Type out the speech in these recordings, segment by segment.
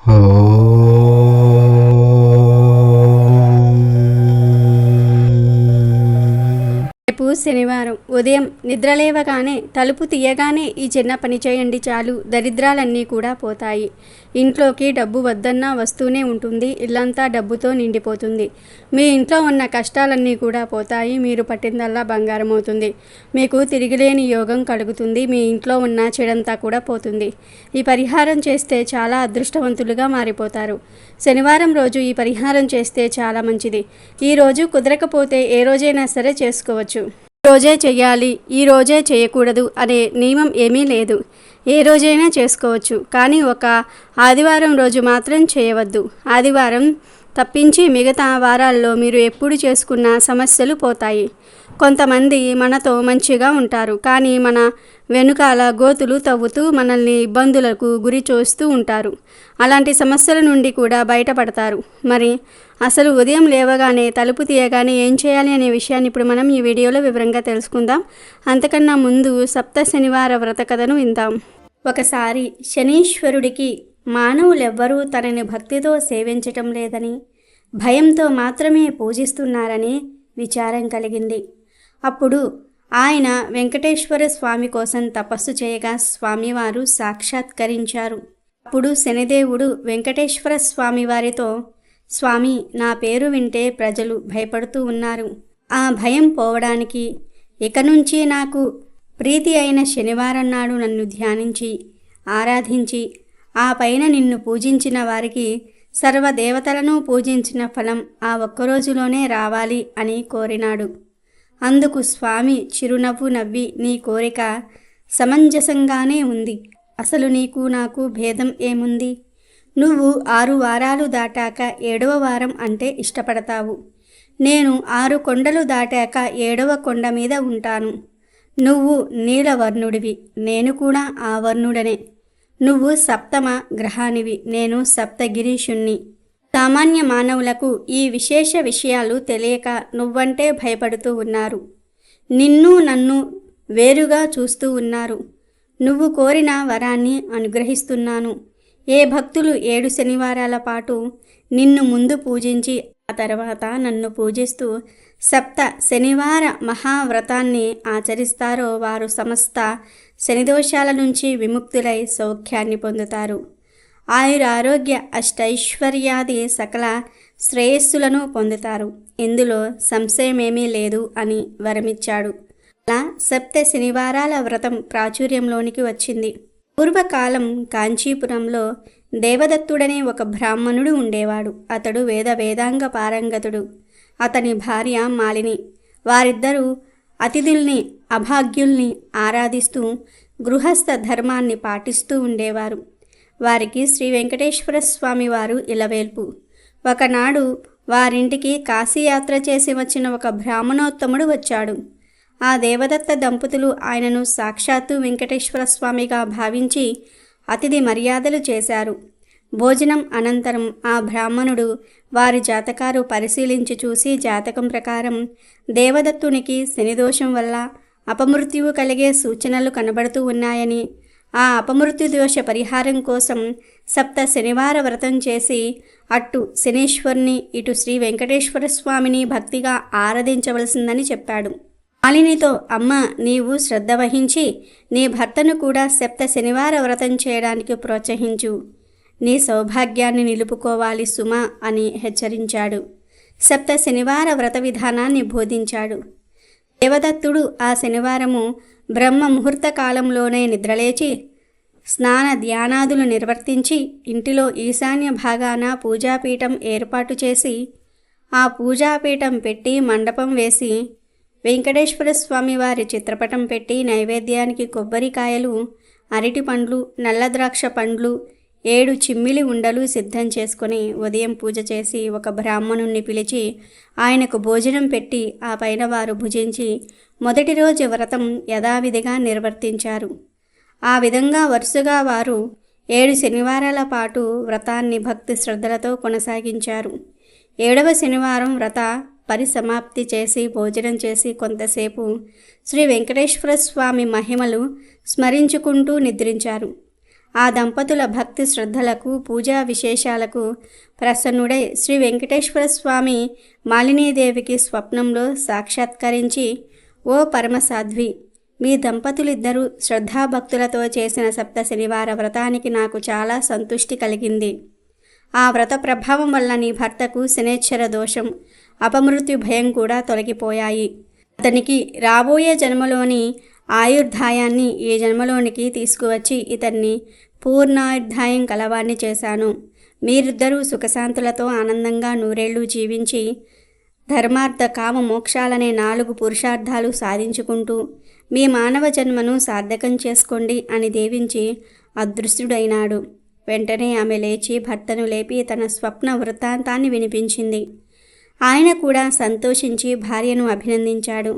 రేపు శనివారం ఉదయం నిద్రలేవగానే తలుపు తీయగానే ఈ చిన్న పని చేయండి చాలు, దరిద్రాలన్నీ కూడా పోతాయి. ఇంట్లోకి డబ్బు వద్దన్నా వస్తూనే ఉంటుంది. ఇల్లంతా డబ్బుతో నిండిపోతుంది. మీ ఇంట్లో ఉన్న కష్టాలన్నీ కూడా పోతాయి. మీరు పట్టిందల్లా బంగారం అవుతుంది. మీకు తిరిగిలేని యోగం కలుగుతుంది. మీ ఇంట్లో ఉన్న చెడంతా కూడా పోతుంది. ఈ పరిహారం చేస్తే చాలా అదృష్టవంతులుగా మారిపోతారు. శనివారం రోజు ఈ పరిహారం చేస్తే చాలా మంచిది. ఈ రోజు కుదరకపోతే ఏ రోజైనా సరే చేసుకోవచ్చు. రోజే చెయ్యాలి, ఈ రోజే చేయకూడదు అనే నియమం ఏమీ లేదు. ఏ రోజైనా చేసుకోవచ్చు. కానీ ఒక ఆదివారం రోజు మాత్రం చేయవద్దు. ఆదివారం తప్పించి మిగతా వారాల్లో మీరు ఎప్పుడు చేసుకున్న సమస్యలు పోతాయి. కొంతమంది మనతో మంచిగా ఉంటారు, కానీ మన వెనుకాల గోతులు తవ్వుతూ మనల్ని ఇబ్బందులకు గురి చేస్తూ ఉంటారు. అలాంటి సమస్యల నుండి కూడా బయటపడతారు. మరి అసలు ఉదయం లేవగానే తలుపు తీయగానే ఏం చేయాలి అనే విషయాన్ని ఇప్పుడు మనం ఈ వీడియోలో వివరంగా తెలుసుకుందాం. అంతకన్నా ముందు సప్త శనివార వ్రత కథను విందాం. ఒకసారి శనీశ్వరుడికి మానవులెవ్వరూ తనని భక్తితో సేవించటం లేదని, భయంతో మాత్రమే పూజిస్తున్నారని విచారం కలిగింది. అప్పుడు ఆయన వెంకటేశ్వర స్వామి కోసం తపస్సు చేయగా స్వామివారు సాక్షాత్కరించారు. అప్పుడు శనిదేవుడు వెంకటేశ్వర స్వామి వారితో, స్వామి, నా పేరు వింటే ప్రజలు భయపడుతూ ఉన్నారు. ఆ భయం పోవడానికి ఇక నుంచి నాకు ప్రీతి అయిన శనివారం నాడు నన్ను ధ్యానించి ఆరాధించి ఆ పైన నిన్ను పూజించిన వారికి సర్వదేవతలను పూజించిన ఫలం ఆ ఒక్కరోజులోనే రావాలి అని కోరినాడు. అందుకు స్వామి చిరునవ్వు నవ్వి, నీ కోరిక సమంజసంగానే ఉంది. అసలు నీకు నాకు భేదం ఏముంది? నువ్వు 6 వారాలు దాటాక 7వ వారం అంటే ఇష్టపడతావు. నేను 6 కొండలు దాటాక 7వ కొండ మీద ఉంటాను. నువ్వు నీలవర్ణుడివి, నేను కూడా ఆ వర్ణుడనే. నువ్వు సప్తమ గ్రహానివి, నేను సప్తగిరీషుణ్ణి. సామాన్య మానవులకు ఈ విశేష విషయాలు తెలియక నువ్వంటే భయపడుతూ ఉన్నారు. నిన్ను నన్ను వేరుగా చూస్తూ ఉన్నారు. నువ్వు కోరిన వరాన్ని అనుగ్రహిస్తున్నాను. ఏ భక్తులు 7 శనివారాల పాటు నిన్ను ముందు పూజించి ఆ తర్వాత నన్ను పూజిస్తూ సప్త శనివార మహావ్రతాన్ని ఆచరిస్తారో వారు సమస్త శనిదోషాల నుంచి విముక్తులై సౌఖ్యాన్ని పొందుతారు. ఆయురారోగ్య అష్టైశ్వర్యాది సకల శ్రేయస్సులను పొందుతారు. ఇందులో సంశయమేమీ లేదు అని వరమిచ్చాడు. అలా సప్త శనివారాల వ్రతం ప్రాచుర్యంలోనికి వచ్చింది. పూర్వకాలం కాంచీపురంలో దేవదత్తుడనే ఒక బ్రాహ్మణుడు ఉండేవాడు. అతడు వేదాంగ పారంగతుడు. అతని భార్య మాలిని. వారిద్దరూ అతిథుల్ని అభాగ్యుల్ని ఆరాధిస్తూ గృహస్థ ధర్మాన్ని పాటిస్తూ ఉండేవారు. వారికి శ్రీ వెంకటేశ్వర స్వామి వారు ఇలవేల్పు. ఒకనాడు వారింటికి కాశీయాత్ర చేసి వచ్చిన ఒక బ్రాహ్మణోత్తముడు వచ్చాడు. ఆ దేవదత్త దంపతులు ఆయనను సాక్షాత్తు వెంకటేశ్వర స్వామిగా భావించి అతిథి మర్యాదలు చేశారు. భోజనం అనంతరం ఆ బ్రాహ్మణుడు వారి జాతకాలు పరిశీలించి చూసి జాతకం ప్రకారం దేవదత్తునికి శనిదోషం వల్ల అపమృత్యువు కలిగే సూచనలు కనబడుతూ ఉన్నాయని, ఆ అపమృత్యు దోష పరిహారం కోసం సప్త శనివార వ్రతం చేసి అటు శనీశ్వరుని ఇటు శ్రీ వెంకటేశ్వర స్వామిని భక్తిగా ఆరాధించవలసిందని చెప్పాడు. మాలినితో, అమ్మ, నీవు శ్రద్ధ వహించి నీ భర్తను కూడా సప్త శనివార వ్రతం చేయడానికి ప్రోత్సహించు. నీ సౌభాగ్యాన్ని నిలుపుకోవాలి సుమా అని హెచ్చరించాడు. సప్త శనివార వ్రత విధానాన్ని బోధించాడు. దేవదత్తుడు ఆ శనివారము బ్రహ్మ ముహూర్త కాలంలోనే నిద్రలేచి స్నాన ధ్యానాదులు నిర్వర్తించి ఇంటిలో ఈశాన్య భాగాన పూజాపీఠం ఏర్పాటు చేసి ఆ పూజాపీఠం పెట్టి మండపం వేసి వెంకటేశ్వర స్వామి వారి చిత్రపటం పెట్టి నైవేద్యానికి కొబ్బరికాయలు, అరటి పండ్లు, నల్ల ద్రాక్ష పండ్లు, 7 చిమ్మిలి ఉండలు సిద్ధం చేసుకుని ఉదయం పూజ చేసి ఒక బ్రాహ్మణుణ్ణి పిలిచి ఆయనకు భోజనం పెట్టి ఆ పైన వారు భుజించి మొదటి రోజు వ్రతం యథావిధిగా నిర్వర్తించారు. ఆ విధంగా వరుసగా వారు 7 శనివారాల పాటు వ్రతాన్ని భక్తి శ్రద్ధలతో కొనసాగించారు. 7వ శనివారం వ్రత పరిసమాప్తి చేసి భోజనం చేసి కొంతసేపు శ్రీ వెంకటేశ్వర స్వామి మహిమలు స్మరించుకుంటూ నిద్రించారు. ఆ దంపతుల భక్తి శ్రద్ధలకు పూజా విశేషాలకు ప్రసన్నుడై శ్రీ వెంకటేశ్వర స్వామి మాలినీదేవికి స్వప్నంలో సాక్షాత్కరించి, ఓ పరమసాధ్వి, మీ దంపతులిద్దరూ శ్రద్ధాభక్తులతో చేసిన సప్త శనివార వ్రతానికి నాకు చాలా సంతుష్టి కలిగింది. ఆ వ్రత ప్రభావం వల్ల నీ భర్తకు శనేశ్వర దోషం, అపమృత్యు భయం కూడా తొలగిపోయాయి. అతనికి రాబోయే జన్మలోని ఆయుర్దాయాన్ని ఈ జన్మలోనికి తీసుకువచ్చి ఇతన్ని పూర్ణాయుర్దాయం కలవాన్ని చేశాను. మీరిద్దరూ సుఖశాంతులతో ఆనందంగా నూరేళ్లు జీవించి ధర్మార్థ కామ మోక్షాలనే 4 పురుషార్థాలు సాధించుకుంటూ మీ మానవ జన్మను సార్థకం చేసుకోండి అని దీవించి అదృశ్యుడైనాడు. వెంటనే ఆమె లేచి భర్తను లేపి తన స్వప్న వృత్తాంతాన్ని వినిపించింది. ఆయన కూడా సంతోషించి భార్యను అభినందించాడు.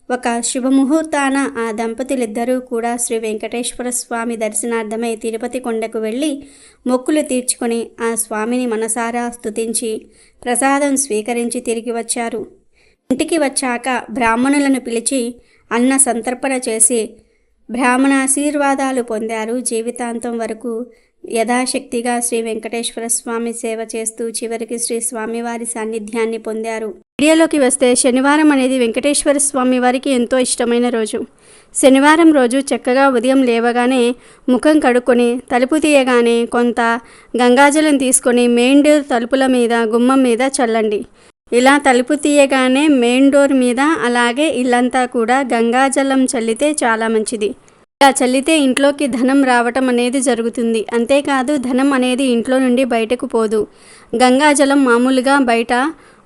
ఒక శుభముహూర్తాన ఆ దంపతులిద్దరూ కూడా శ్రీ వెంకటేశ్వర స్వామి దర్శనార్థమై తిరుపతి కొండకు వెళ్ళి మొక్కులు తీర్చుకొని ఆ స్వామిని మనసారా స్తుతించి ప్రసాదం స్వీకరించి తిరిగి వచ్చారు. ఇంటికి వచ్చాక బ్రాహ్మణులను పిలిచి అన్న సంతర్పణ చేసి బ్రాహ్మణాశీర్వాదాలు పొందారు. జీవితాంతం వరకు యథాశక్తిగా శ్రీ వెంకటేశ్వర స్వామి సేవ చేస్తూ చివరికి శ్రీ స్వామివారి సాన్నిధ్యాన్ని పొందారు. వీడియోలోకి వస్తే శనివారం అనేది వెంకటేశ్వర స్వామి వారికి ఎంతో ఇష్టమైన రోజు. శనివారం రోజు చక్కగా ఉదయం లేవగానే ముఖం కడుక్కొని తలుపు తీయగానే కొంత గంగాజలం తీసుకొని మెయిన్ డోర్ తలుపుల మీద గుమ్మం మీద చల్లండి. ఇలా తలుపు తీయగానే మెయిన్ డోర్ మీద అలాగే ఇల్లంతా కూడా గంగాజలం చల్లితే చాలా మంచిది. ఇలా చల్లితే ఇంట్లోకి ధనం రావటం అనేది జరుగుతుంది. అంతేకాదు ధనం అనేది ఇంట్లో నుండి బయటకు పోదు. గంగాజలం మామూలుగా బయట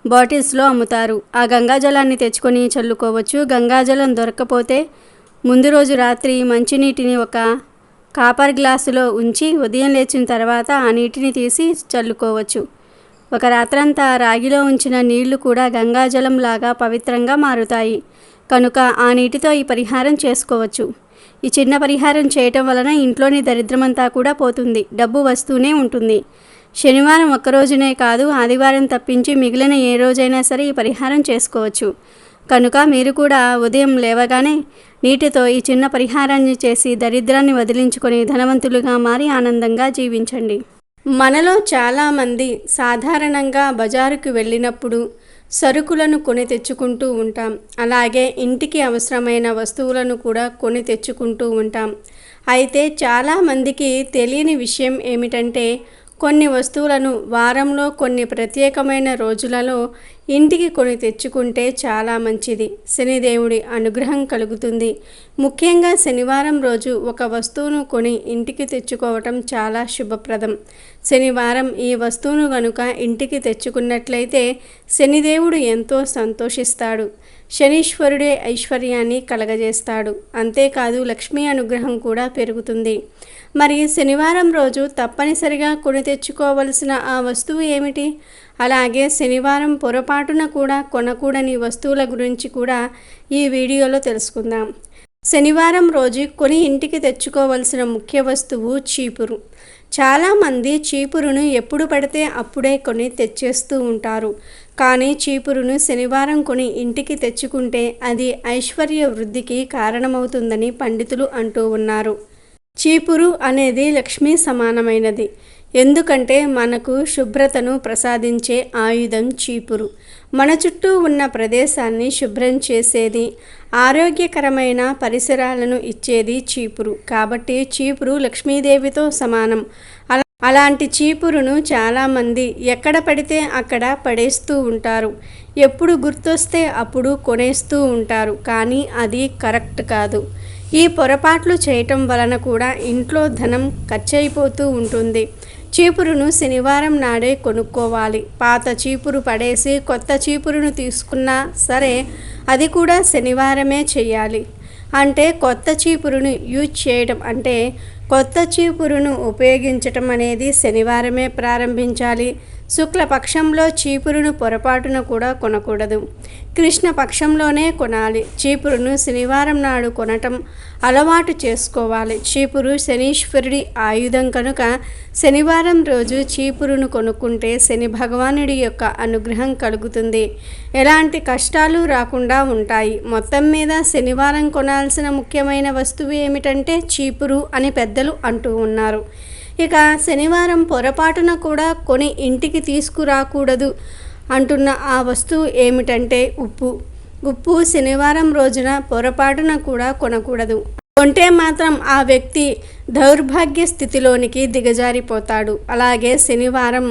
బాటిల్స్లో అమ్ముతారు. ఆ గంగాజలాన్ని తెచ్చుకొని చల్లుకోవచ్చు. గంగాజలం దొరక్కపోతే ముందు రోజు రాత్రి మంచినీటిని ఒక కాపర్ గ్లాసులో ఉంచి ఉదయం లేచిన తర్వాత ఆ నీటిని తీసి చల్లుకోవచ్చు. ఒక రాత్రంతా రాగిలో ఉంచిన నీళ్లు కూడా గంగాజలం లాగా పవిత్రంగా మారుతాయి. కనుక ఆ నీటితో ఈ పరిహారం చేసుకోవచ్చు. ఈ చిన్న పరిహారం చేయటం వలన ఇంట్లోని దరిద్రమంతా కూడా పోతుంది. డబ్బు వస్తూనే ఉంటుంది. శనివారం ఒక్కరోజునే కాదు, ఆదివారం తప్పించి మిగిలిన ఏ రోజైనా సరే ఈ పరిహారం చేసుకోవచ్చు. కనుక మీరు కూడా ఉదయం లేవగానే నీటితో ఈ చిన్న పరిహారాన్ని చేసి దరిద్రాన్ని వదిలించుకొని ధనవంతులుగా మారి ఆనందంగా జీవించండి. మనలో చాలామంది సాధారణంగా బజారుకు వెళ్ళినప్పుడు సరుకులను కొని తెచ్చుకుంటూ ఉంటాం. అలాగే ఇంటికి అవసరమైన వస్తువులను కూడా కొని తెచ్చుకుంటూ ఉంటాం. అయితే చాలామందికి తెలియని విషయం ఏమిటంటే కొన్ని వస్తువులను వారంలో కొన్ని ప్రత్యేకమైన రోజులలో ఇంటికి కొని తెచ్చుకుంటే చాలా మంచిది. శనిదేవుడి అనుగ్రహం కలుగుతుంది. ముఖ్యంగా శనివారం రోజు ఒక వస్తువును కొని ఇంటికి తెచ్చుకోవటం చాలా శుభప్రదం. శనివారం ఈ వస్తువును గనుక ఇంటికి తెచ్చుకున్నట్లయితే శనిదేవుడు ఎంతో సంతోషిస్తాడు. శనీశ్వరుడే ఐశ్వర్యాన్ని కలగజేస్తాడు. అంతేకాదు లక్ష్మీ అనుగ్రహం కూడా పెరుగుతుంది. మరి శనివారం రోజు తప్పనిసరిగా కొని తెచ్చుకోవలసిన ఆ వస్తువు ఏమిటి? అలాగే శనివారం పొరపాటున కూడా కొనకూడని వస్తువుల గురించి కూడా ఈ వీడియోలో తెలుసుకుందాం. శనివారం రోజు కొని ఇంటికి తెచ్చుకోవలసిన ముఖ్య వస్తువు చీపురు. చాలామంది చీపురును ఎప్పుడు పడితే అప్పుడే కొని తెచ్చేస్తూ ఉంటారు. కానీ చీపురును శనివారం కొని ఇంటికి తెచ్చుకుంటే అది ఐశ్వర్య వృద్ధికి కారణమవుతుందని పండితులు అంటూ ఉన్నారు. చీపురు అనేది లక్ష్మీ సమానమైనది. ఎందుకంటే మనకు శుభ్రతను ప్రసాదించే ఆయుధం చీపురు. మన చుట్టూ ఉన్న ప్రదేశాన్ని శుభ్రం చేసేది, ఆరోగ్యకరమైన పరిసరాలను ఇచ్చేది చీపురు. కాబట్టి చీపురు లక్ష్మీదేవితో సమానం. అలాంటి చీపురును చాలామంది ఎక్కడ పడితే అక్కడ పడేస్తూ ఉంటారు. ఎప్పుడు గుర్తొస్తే అప్పుడు కొనేస్తూ ఉంటారు. కానీ అది కరెక్ట్ కాదు. ఈ పొరపాట్లు చేయటం వలన కూడా ఇంట్లో ధనం ఖర్చయిపోతూ ఉంటుంది. చీపురును శనివారం నాడే కొనుక్కోవాలి. పాత చీపురు పడేసి కొత్త చీపురును తీసుకున్నా సరే అది కూడా శనివారమే చేయాలి. అంటే కొత్త చీపురును యూజ్ చేయడం అంటే కొత్త చీపురును ఉపయోగించటం అనేది శనివారమే ప్రారంభించాలి. శుక్లపక్షంలో చీపురును పొరపాటున కూడా కొనకూడదు. కృష్ణపక్షంలోనే కొనాలి. చీపురును శనివారం నాడు కొనటం అలవాటు చేసుకోవాలి. చీపురు శనీశ్వరుడి ఆయుధం కనుక శనివారం రోజు చీపురును కొనుక్కుంటే శని భగవానుడి యొక్క అనుగ్రహం కలుగుతుంది. ఎలాంటి కష్టాలు రాకుండా ఉంటాయి. మొత్తం మీద శనివారం కొనాల్సిన ముఖ్యమైన వస్తువు ఏమిటంటే చీపురు అని పెద్దలు పెద్దలు అంటూ ఉన్నారు. ఇక శనివారం పొరపాటున కూడా కొని ఇంటికి తీసుకురాకూడదు అంటున్న ఆ వస్తువు ఏమిటంటే ఉప్పు శనివారం రోజున పొరపాటున కూడా కొనకూడదు. కొంటే మాత్రం ఆ వ్యక్తి దౌర్భాగ్య స్థితిలోనికి దిగజారిపోతాడు. అలాగే శనివారం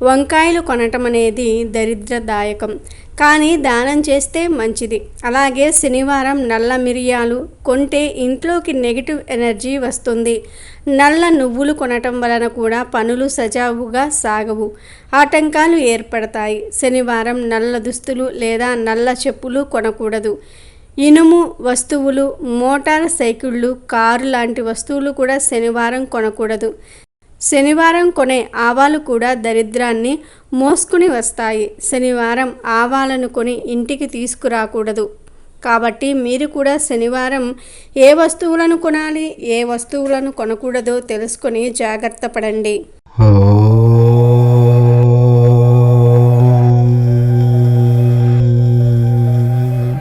వంకాయలు కొనటం అనేది దరిద్రదాయకం, కానీ దానం చేస్తే మంచిది. అలాగే శనివారం నల్ల మిరియాలు కొంటే ఇంట్లోకి నెగిటివ్ ఎనర్జీ వస్తుంది. నల్ల నువ్వులు కొనటం వలన కూడా పనులు సజావుగా సాగవు, ఆటంకాలు ఏర్పడతాయి. శనివారం నల్ల దుస్తులు లేదా నల్ల చెప్పులు కొనకూడదు. ఇనుము వస్తువులు, మోటార్ సైకిళ్ళు, కారు లాంటి వస్తువులు కూడా శనివారం కొనకూడదు. శనివారం కొనే ఆవాలు కూడా దరిద్రాన్ని మోసుకుని వస్తాయి. శనివారం ఆవాలను కొని ఇంటికి తీసుకురాకూడదు. కాబట్టి మీరు కూడా శనివారం ఏ వస్తువులను కొనాలి, ఏ వస్తువులను కొనకూడదో తెలుసుకొని జాగ్రత్త పడండి.